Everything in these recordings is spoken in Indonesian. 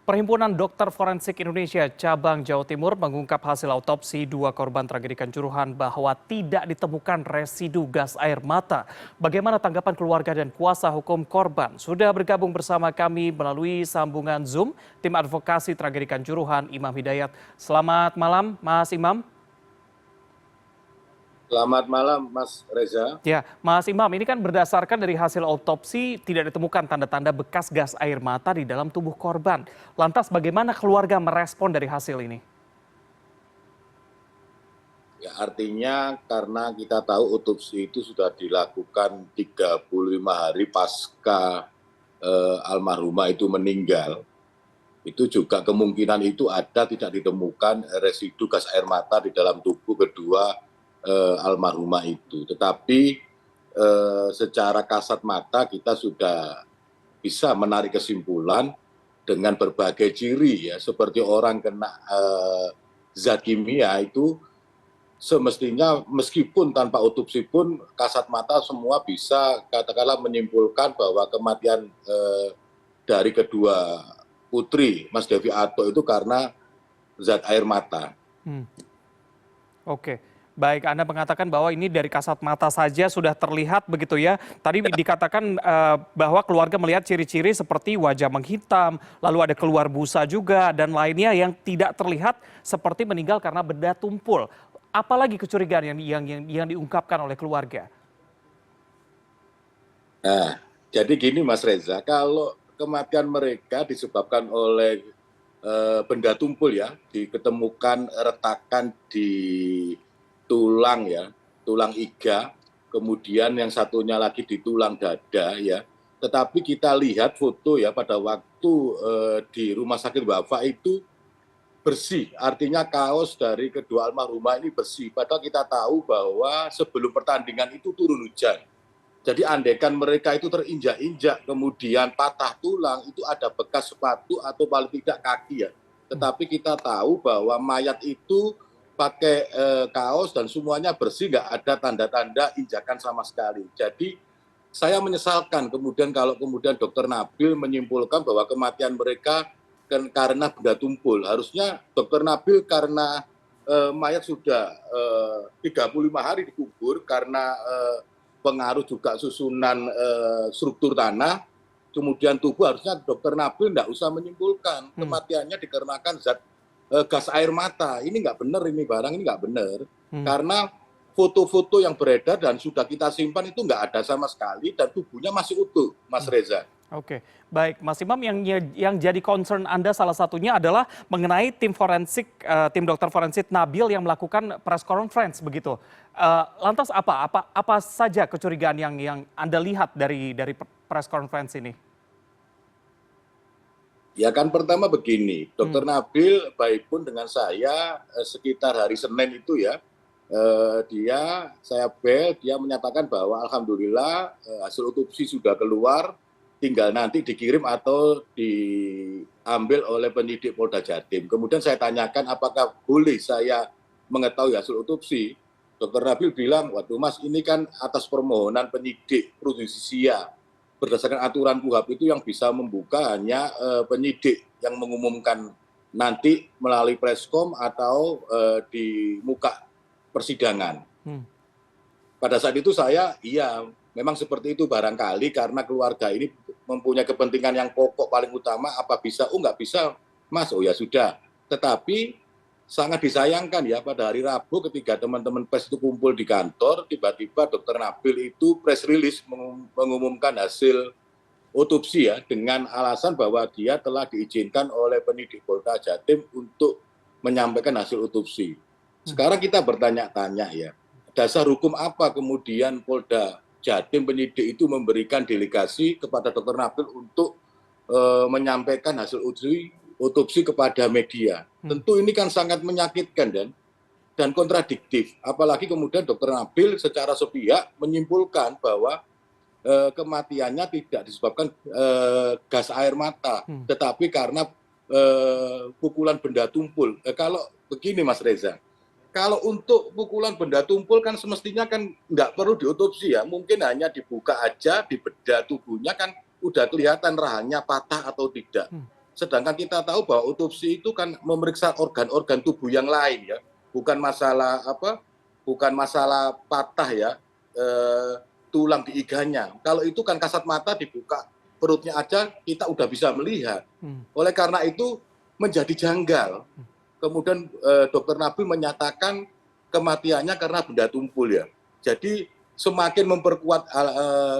Perhimpunan Dokter Forensik Indonesia Cabang Jawa Timur mengungkap hasil autopsi dua korban tragedi Kanjuruhan bahwa tidak ditemukan residu gas air mata. Bagaimana tanggapan keluarga dan kuasa hukum korban? Sudah bergabung bersama kami melalui sambungan Zoom, tim advokasi tragedi Kanjuruhan Imam Hidayat. Selamat malam, Mas Imam. Selamat malam, Mas Reza. Ya, Mas Imam, ini kan berdasarkan dari hasil autopsi tidak ditemukan tanda-tanda bekas gas air mata di dalam tubuh korban. Lantas bagaimana keluarga merespon dari hasil ini? Ya, artinya karena kita tahu otopsi itu sudah dilakukan 35 hari pasca almarhumah itu meninggal. Itu juga kemungkinan itu ada tidak ditemukan residu gas air mata di dalam tubuh kedua almarhumah itu. Tetapi secara kasat mata kita sudah bisa menarik kesimpulan dengan berbagai ciri ya, seperti orang kena zat kimia itu semestinya meskipun tanpa otopsi pun kasat mata semua bisa katakanlah menyimpulkan bahwa kematian dari kedua putri Mas Devi Ato itu karena zat air mata. Oke. Baik, Anda mengatakan bahwa ini dari kasat mata saja sudah terlihat begitu ya. Tadi dikatakan bahwa keluarga melihat ciri-ciri seperti wajah menghitam, lalu ada keluar busa juga, dan lainnya yang tidak terlihat seperti meninggal karena benda tumpul. Apalagi kecurigaan yang diungkapkan oleh keluarga? Nah, jadi gini Mas Reza, kalau kematian mereka disebabkan oleh benda tumpul ya, diketemukan retakan di tulang ya, tulang iga, kemudian yang satunya lagi di tulang dada ya. Tetapi kita lihat foto ya pada waktu di Rumah Sakit Wafa itu bersih, artinya kaos dari kedua almarhumah ini bersih. Padahal kita tahu bahwa sebelum pertandingan itu turun hujan. Jadi andaikan mereka itu terinjak-injak, kemudian patah tulang, itu ada bekas sepatu atau paling tidak kaki ya. Tetapi kita tahu bahwa mayat itu pakai kaos dan semuanya bersih, nggak ada tanda-tanda injakan sama sekali. Jadi saya menyesalkan kemudian kalau kemudian Dokter Nabil menyimpulkan bahwa kematian mereka karena benda tumpul. Harusnya Dokter Nabil karena mayat sudah 35 hari dikubur karena pengaruh juga susunan struktur tanah, kemudian tubuh harusnya Dokter Nabil nggak usah menyimpulkan kematiannya dikarenakan zat gas air mata. Ini nggak benar, ini barang ini nggak benar. Karena foto-foto yang beredar dan sudah kita simpan itu nggak ada sama sekali dan tubuhnya masih utuh, Mas Reza. Oke, baik, Mas Imam, yang jadi concern Anda salah satunya adalah mengenai tim forensik, tim dokter forensik Nabil yang melakukan press conference begitu. Lantas apa saja kecurigaan yang Anda lihat dari press conference ini? Ya kan pertama begini, Dokter Nabil baik pun dengan saya sekitar hari Senin itu ya, saya bel, dia menyatakan bahwa alhamdulillah hasil otopsi sudah keluar, tinggal nanti dikirim atau diambil oleh penyidik Polda Jatim. Kemudian saya tanyakan apakah boleh saya mengetahui hasil otopsi. Dokter Nabil bilang, waduh Mas ini kan atas permohonan penyidik Pro Justisia. Berdasarkan aturan KUHP itu yang bisa membuka hanya penyidik yang mengumumkan nanti melalui preskom atau di muka persidangan. Pada saat itu saya, iya memang seperti itu barangkali karena keluarga ini mempunyai kepentingan yang pokok paling utama, apa bisa, oh nggak bisa Mas, oh ya sudah. Tetapi sangat disayangkan ya pada hari Rabu ketika teman-teman pers itu kumpul di kantor, tiba-tiba Dokter Nabil itu press release mengumumkan hasil otopsi ya dengan alasan bahwa dia telah diizinkan oleh penyidik Polda Jatim untuk menyampaikan hasil otopsi. Sekarang kita bertanya-tanya ya, dasar hukum apa kemudian Polda Jatim penyidik itu memberikan delegasi kepada Dokter Nabil untuk menyampaikan hasil otopsi kepada media. Tentu ini kan sangat menyakitkan dan kontradiktif. Apalagi kemudian Dokter Nabil secara sepihak menyimpulkan bahwa kematiannya tidak disebabkan gas air mata, tetapi karena pukulan benda tumpul. Kalau begini Mas Reza, kalau untuk pukulan benda tumpul kan semestinya kan nggak perlu diotopsi ya, mungkin hanya dibuka aja, di bedah tubuhnya kan udah kelihatan rahangnya patah atau tidak. Sedangkan kita tahu bahwa otopsi itu kan memeriksa organ-organ tubuh yang lain ya, bukan masalah apa, bukan masalah patah ya, tulang di iganya. Kalau itu kan kasat mata dibuka perutnya aja kita udah bisa melihat. Oleh karena itu menjadi janggal. Kemudian Dokter Nabil menyatakan kematiannya karena benda tumpul ya. Jadi semakin memperkuat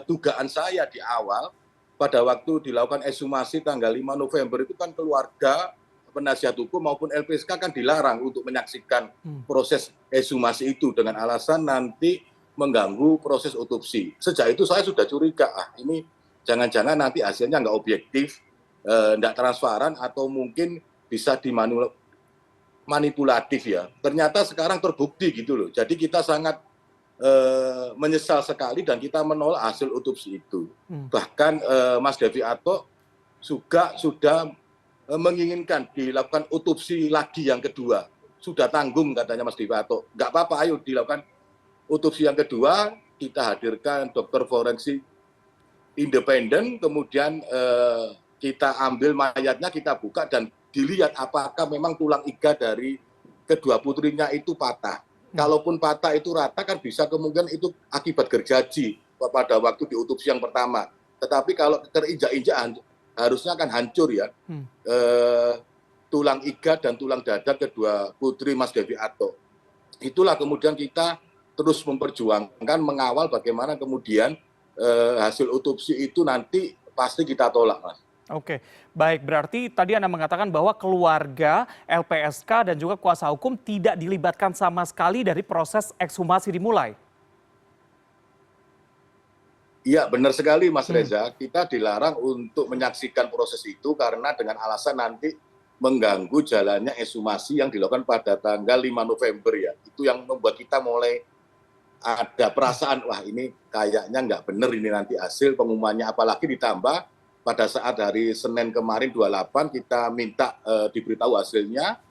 dugaan saya di awal pada waktu dilakukan ekshumasi tanggal 5 November itu kan keluarga, penasihat hukum maupun LPSK kan dilarang untuk menyaksikan proses ekshumasi itu dengan alasan nanti mengganggu proses otopsi. Sejak itu saya sudah curiga, ini jangan-jangan nanti hasilnya nggak objektif, nggak transparan atau mungkin bisa dimanipulatif ya. Ternyata sekarang terbukti gitu loh. Jadi kita sangat menyesal sekali dan kita menolak hasil otopsi itu. Bahkan Mas Devi Ato juga sudah menginginkan dilakukan otopsi lagi yang kedua. Sudah tanggung katanya Mas Devi Ato. Nggak apa-apa, ayo dilakukan otopsi yang kedua, kita hadirkan dokter forensik independen, kemudian kita ambil mayatnya, kita buka dan dilihat apakah memang tulang iga dari kedua putrinya itu patah. Kalaupun patah itu rata kan bisa kemungkinan itu akibat gergaji pada waktu di otopsi yang pertama. Tetapi kalau terinjak-injak harusnya kan hancur ya. Tulang iga dan tulang dada kedua putri Mas Devi Ato. Itulah kemudian kita terus memperjuangkan mengawal bagaimana kemudian hasil otopsi itu nanti pasti kita tolak, Mas. Oke, baik. Berarti tadi Anda mengatakan bahwa keluarga, LPSK, dan juga kuasa hukum tidak dilibatkan sama sekali dari proses ekshumasi dimulai? Iya, benar sekali Mas Reza. Kita dilarang untuk menyaksikan proses itu karena dengan alasan nanti mengganggu jalannya ekshumasi yang dilakukan pada tanggal 5 November ya. Itu yang membuat kita mulai ada perasaan, wah ini kayaknya nggak benar ini nanti hasil pengumumannya. Apalagi ditambah pada saat hari Senin kemarin 28 kita minta diberitahu hasilnya,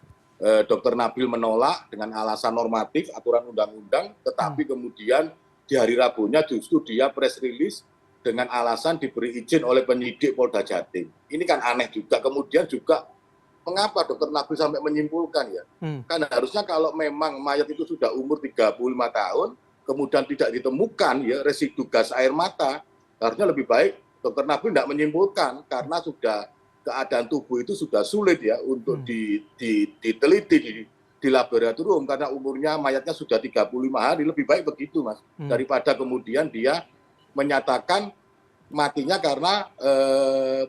Dokter Nabil menolak dengan alasan normatif aturan undang-undang, tetapi kemudian di hari Rabunya justru dia press release dengan alasan diberi izin oleh penyidik Polda Jatim. Ini kan aneh juga. Kemudian juga mengapa Dokter Nabil sampai menyimpulkan ya? Kan harusnya kalau memang mayat itu sudah umur 35 tahun, kemudian tidak ditemukan ya residu gas air mata, harusnya lebih baik Dokter Nabil tidak menyimpulkan karena sudah keadaan tubuh itu sudah sulit ya untuk diteliti di laboratorium karena umurnya mayatnya sudah 35 hari, lebih baik begitu Mas. Daripada kemudian dia menyatakan matinya karena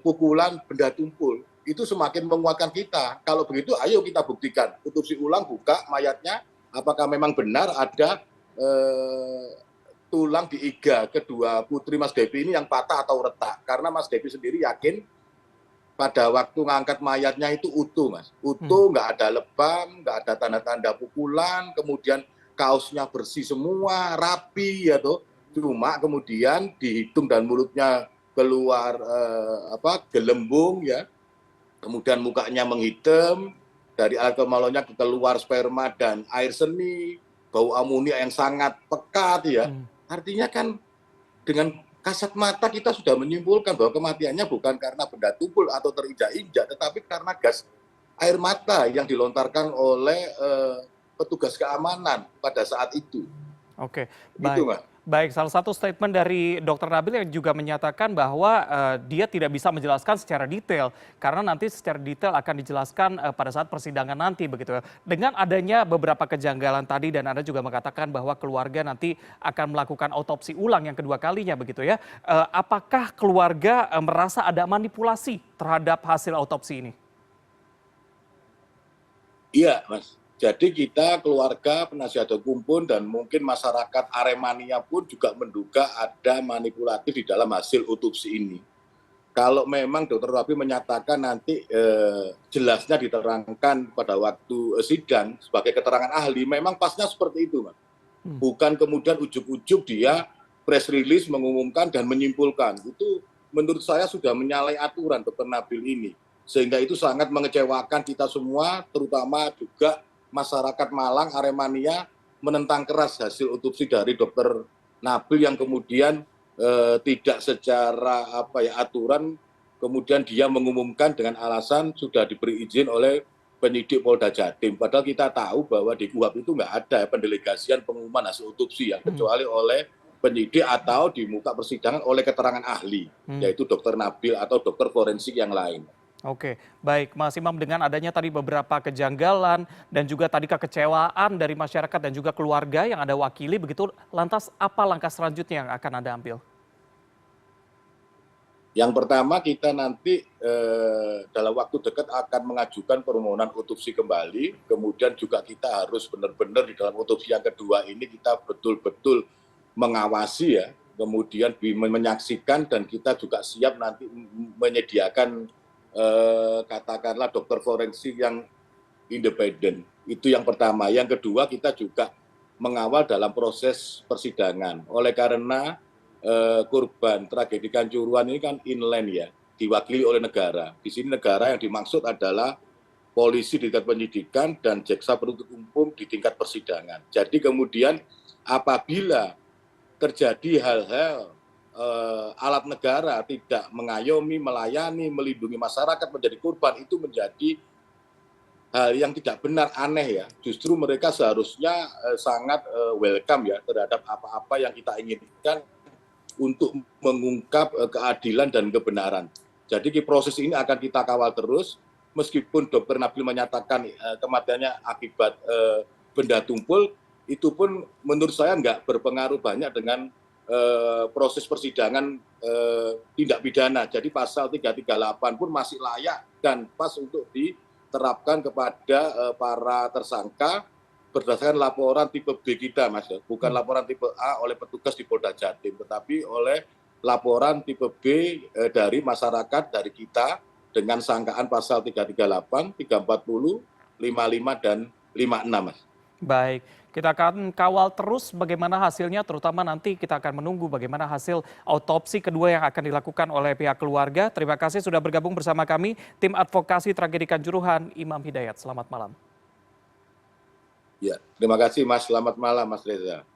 pukulan benda tumpul. Itu semakin menguatkan kita. Kalau begitu ayo kita buktikan. Otopsi ulang, buka mayatnya apakah memang benar ada tulang di iga kedua putri Mas Devi ini yang patah atau retak. Karena Mas Devi sendiri yakin pada waktu ngangkat mayatnya itu utuh, Mas. Utuh, nggak ada lebam, nggak ada tanda-tanda pukulan, kemudian kaosnya bersih semua, rapi ya toh. Cuma kemudian di hidung dan mulutnya keluar gelembung ya. Kemudian mukanya menghitam, dari alat kemaluannya keluar sperma dan air seni, bau amonia yang sangat pekat ya. Artinya kan dengan kasat mata kita sudah menyimpulkan bahwa kematiannya bukan karena benda tumpul atau terinjak-injak, tetapi karena gas air mata yang dilontarkan oleh petugas keamanan pada saat itu. Oke, Gitu, baik. Mas. Baik, salah satu statement dari Dokter Nabil yang juga menyatakan bahwa dia tidak bisa menjelaskan secara detail karena nanti secara detail akan dijelaskan pada saat persidangan nanti begitu ya. Dengan adanya beberapa kejanggalan tadi dan Anda juga mengatakan bahwa keluarga nanti akan melakukan autopsi ulang yang kedua kalinya begitu ya. Apakah keluarga merasa ada manipulasi terhadap hasil autopsi ini? Iya, Mas. Jadi kita keluarga, penasihat hukum pun dan mungkin masyarakat Aremania pun juga menduga ada manipulatif di dalam hasil otopsi ini. Kalau memang Dokter Nabil menyatakan nanti jelasnya diterangkan pada waktu sidang sebagai keterangan ahli, memang pasnya seperti itu, Mas. Bukan kemudian ujuk-ujuk dia press release mengumumkan dan menyimpulkan. Itu menurut saya sudah menyalahi aturan Dokter Nabil ini. Sehingga itu sangat mengecewakan kita semua, terutama juga masyarakat Malang, Aremania menentang keras hasil otopsi dari Dokter Nabil yang kemudian tidak secara aturan kemudian dia mengumumkan dengan alasan sudah diberi izin oleh penyidik Polda Jatim. Padahal kita tahu bahwa di KUHP itu nggak ada pendelegasian pengumuman hasil otopsi ya, kecuali oleh penyidik atau di muka persidangan oleh keterangan ahli, yaitu Dr. Nabil atau dokter forensik yang lain. Oke, baik Mas Imam, dengan adanya tadi beberapa kejanggalan dan juga tadi kekecewaan dari masyarakat dan juga keluarga yang Anda wakili begitu, lantas apa langkah selanjutnya yang akan Anda ambil? Yang pertama kita nanti dalam waktu dekat akan mengajukan permohonan otopsi kembali, kemudian juga kita harus benar-benar di dalam otopsi yang kedua ini kita betul-betul mengawasi ya, kemudian menyaksikan dan kita juga siap nanti menyediakan katakanlah dokter forensik yang independen. Itu yang pertama. Yang kedua kita juga mengawal dalam proses persidangan. Oleh karena korban tragedi Kanjuruhan ini kan inland ya, diwakili oleh negara. Di sini negara yang dimaksud adalah polisi di tingkat penyidikan dan jaksa penuntut umum di tingkat persidangan. Jadi kemudian apabila terjadi hal-hal alat negara tidak mengayomi, melayani, melindungi masyarakat menjadi korban, itu menjadi hal yang tidak benar, aneh ya. Justru mereka seharusnya sangat welcome ya terhadap apa-apa yang kita inginkan untuk mengungkap keadilan dan kebenaran. Jadi proses ini akan kita kawal terus, meskipun Dr. Nabil menyatakan kematiannya akibat benda tumpul, itu pun menurut saya nggak berpengaruh banyak dengan proses persidangan tindak pidana. Jadi pasal 338 pun masih layak dan pas untuk diterapkan kepada para tersangka berdasarkan laporan tipe B kita, Mas. Bukan laporan tipe A oleh petugas di Polda Jatim, tetapi oleh laporan tipe B dari masyarakat, dari kita, dengan sangkaan pasal 338, 340, 55, dan 56, Mas. Baik, kita akan kawal terus bagaimana hasilnya, terutama nanti kita akan menunggu bagaimana hasil autopsi kedua yang akan dilakukan oleh pihak keluarga. Terima kasih sudah bergabung bersama kami, tim advokasi tragedi Kanjuruhan, Imam Hidayat. Selamat malam. Ya, terima kasih Mas. Selamat malam Mas Reza.